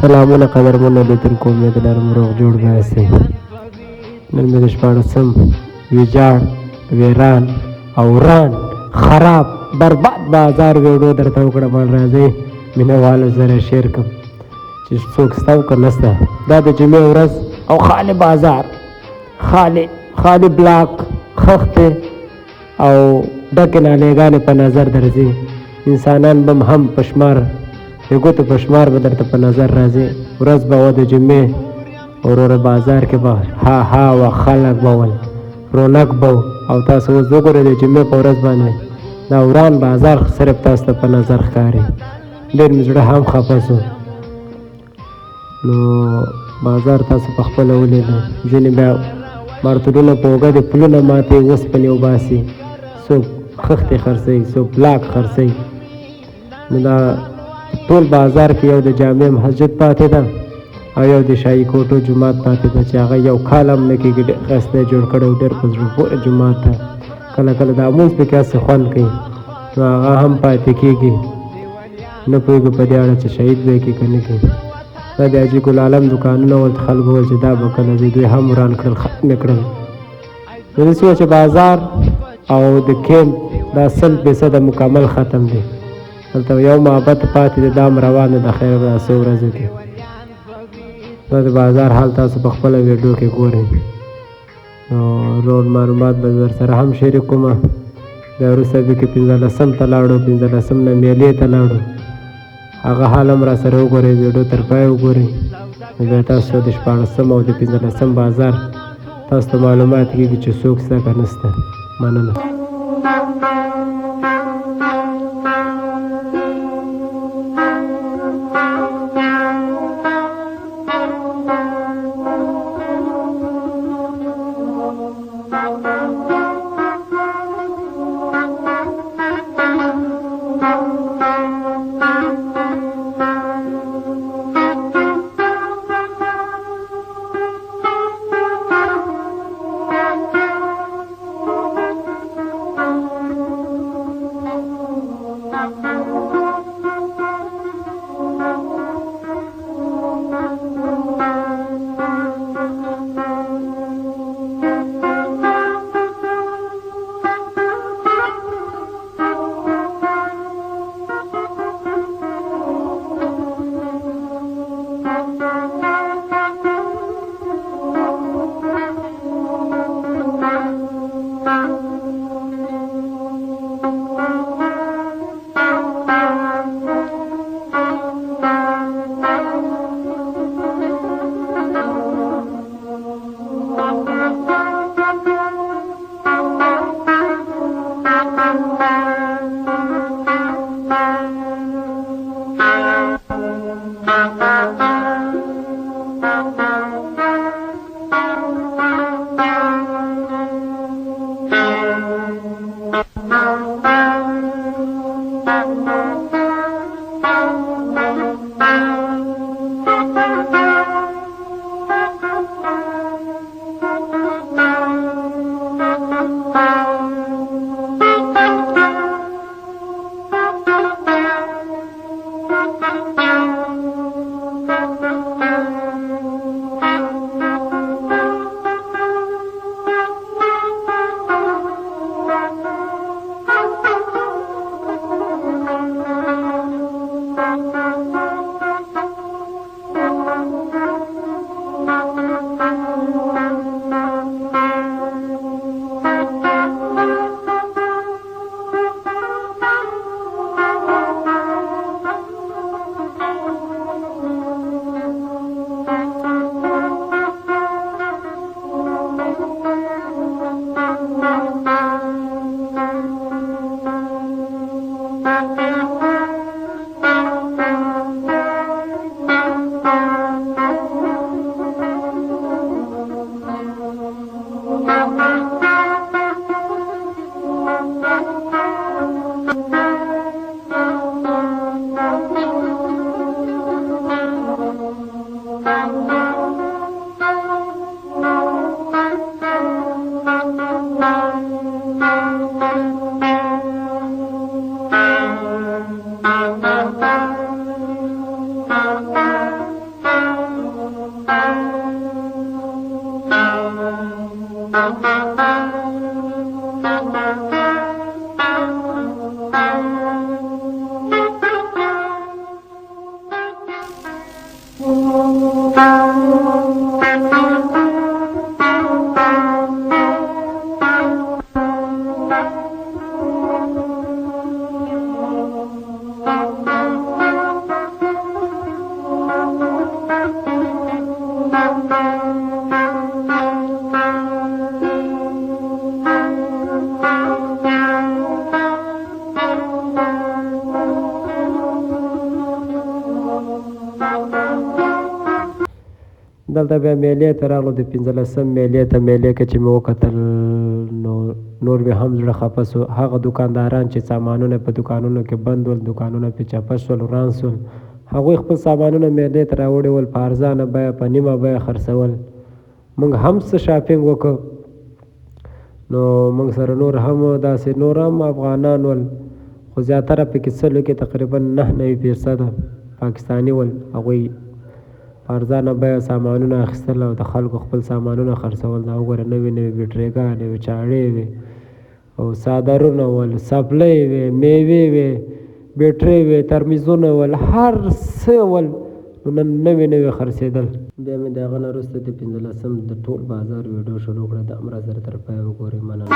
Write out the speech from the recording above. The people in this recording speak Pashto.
سلامونه قدرمنو لیدونکو، امید لرم روغ جوړ به یاستئ. نن مې د 14 ویجاړ، ویران او وران خراب برباد بازار ویډیو درته وکړم. راځئ مینهوالو سره شیر کړم چې څوک شته او که نشته. دا د جمعې ورځ او خالي بازار، خالي بلاک، خښتې او ډکې نالېګانې په نظر درځي. انسانان به هم په شمار، د ګوتو په شمار به درته په نظر راځي. ورځ به وه د جمعې، وروره بازار کې به ها و خلک به ول، رونق به او تاسو اوس وګورئ د جمعې په ورځ باندې دا وران بازار صرف تاسو ته په نظر ښکاري. ډېر مې زړه هم خفه شو. نو بازار تاسو په خپله ولیدل. ځینې بیا مارتلونه په اوږه د پلونه ماتې اوسپنې وباسي، څوک خښتې خرڅوي، څوک بلاک خرڅوي. نو دا ټول بازار کې یو د جامع مسجد پاتې ده او یو د شاهي کوټو جومات پاتې ده چې هغه یو کال هم نه کېږي. ډېر ښایسته یې جوړ کړی و، ډېر په زړه پورې جومات ده. کله کله دا لمونځ پکې هسې خوند کوي، نو هغه هم پاتې کېږي. نه پوهېږو په دې اړه چې شهید به یې کړي که نه کړي. دا د حاجي ګل عالم دوکانونه ورته خلکو وویل چې دا به کله ځي، دوی هم وران کړل، ختم یې کړل. نو داسې وه چې بازار او د کیمپ دا 100% مکمل ختم دی. دلته یو محبت پاتې دی، دا هم روان دی. د خیر دا څو ورځې کې دا د بازار حال تاسو په خپله ویډیو کې ګورئ. نو نور معلومات به ورسره هم شریک کوم. بیا وروسته بیا کې 15 ته لاړو، 15 نه میلې ته لاړو. هغه حال هم را سره وګورئ، ویډیو تر پای وګورئ. نو بیا تاسو د 14 او د 15 بازار تاسو ته معلومات کېږي چې څوک شته که نشته. مننه. دلته بیا میلې ته راغلو د 15 میلې ته. میلې کې چې مې وکتل نو نور مې هم زړه خفه سو. هغه دکانداران چې سامانونه په دکانونو کې بند ول، دکانونه پې چپه شول، وران شول، هغوی خپل سامانونه میلې ته راوړي ول په ارزانه بیه، په نیمه بیه خرڅول. موږ هم څه شاپینګ وکړو نو موږ سره نور هم داسې نور هم افغانان ول، خو زیاتره پکې سلو کې تقریبا 99% پاکستاني ول. هغوی ارزانه بیه سامانونه اخیستل او د خلکو خپل سامانونه خرڅول. دا وګوره نوې نوې بیټریګانې وې، چاړې وې او څادرونه ول، څپلۍ وې، میوې وې، بیټرۍ وې، ترمیزونه ول، هر څه ول. نو نن نوې نوې خرڅېدل. بیا مې د هغه نه وروسته د 15 د ټول بازار ویډیو شروع کړه. د امر سره تر پایه وګورئ. مننه.